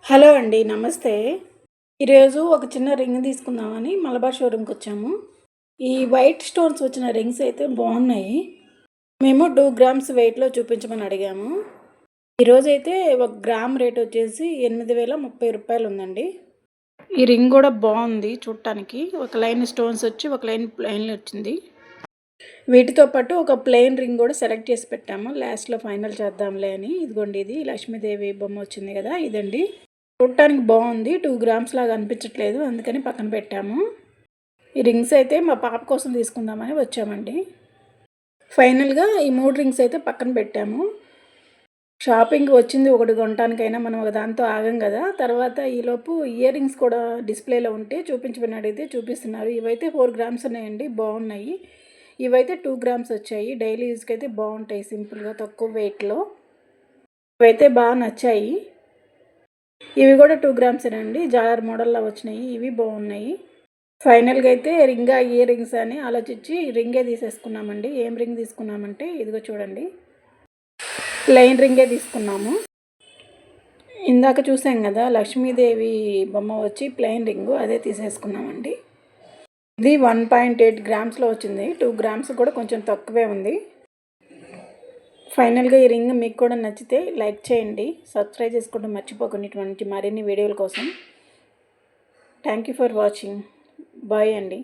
Hello అండి. నమస్తే. ఈరోజు ఒక చిన్న రింగ్ తీసుకుందామని మలబార్ షోరూమ్‌కి వచ్చాము. ఈ వైట్ స్టోన్స్ వచ్చిన రింగ్స్ అయితే బాగున్నాయి. మేము 2 గ్రామ్స్ వెయిట్‌లో చూపించమని అడిగాము. ఈరోజైతే ఒక గ్రామ్ రేట్ వచ్చేసి రూ. 8,030 ఉందండి. ఈ రింగ్ కూడా బాగుంది చూడటానికి. ఒక లైన్ స్టోన్స్ వచ్చి ఒక లైన్ ప్లెయిన్ వచ్చింది. వీటితో పాటు ఒక ప్లెయిన్ రింగ్ కూడా సెలెక్ట్ చేసి పెట్టాము. లాస్ట్‌లో ఫైనల్ చేద్దాంలే అని. ఇదిగోండి, ఇది లక్ష్మీదేవి బొమ్మ వచ్చింది కదా, ఇదండి. చూడటానికి బాగుంది. 2 గ్రామ్స్ లాగా అనిపించట్లేదు, అందుకని పక్కన పెట్టాము. ఈ రింగ్స్ అయితే మా పాప కోసం తీసుకుందామని వచ్చామండి. ఫైనల్గా ఈ 3 రింగ్స్ అయితే పక్కన పెట్టాము. షాపింగ్ వచ్చింది ఒకటి కొనటానికైనా మనం ఒక దాంతో ఆగం కదా. తర్వాత ఈలోపు ఇయర్ రింగ్స్ కూడా డిస్ప్లేలో ఉంటే చూపించమని అడిగితే చూపిస్తున్నారు. ఇవైతే 4 గ్రామ్స్ ఉన్నాయండి, బాగున్నాయి. ఇవైతే 2 గ్రామ్స్ వచ్చాయి. డైలీ యూజ్కి అయితే బాగుంటాయి, సింపుల్గా తక్కువ వెయిట్లో. ఇవైతే బాగా నచ్చాయి. ఇవి కూడా 2 గ్రామ్సేనండి, జాలర్ మోడల్లో వచ్చినాయి. ఇవి బాగున్నాయి. ఫైనల్గా అయితే ఇయర్ రింగ్స్ అని ఆలోచించి రింగే తీసేసుకున్నామండి. ఏం రింగ్ తీసుకున్నామంటే ఇదిగో చూడండి, ప్లెయిన్ రింగే తీసుకున్నాము. ఇందాక చూసాం కదా లక్ష్మీదేవి బొమ్మ వచ్చి ప్లెయిన్ రింగు, అదే తీసేసుకున్నామండి. ఇది 1.8 గ్రామ్స్లో వచ్చింది. 2 గ్రామ్స్ కూడా కొంచెం తక్కువే ఉంది. ఫైనల్గా ఈ రింగ్ మీకు కూడా నచ్చితే లైక్ చేయండి, సబ్స్క్రైబ్ చేసుకోవడం మర్చిపోకండి ఇటువంటి మరిన్ని వీడియోల కోసం. Thank you for watching. Bye అండి.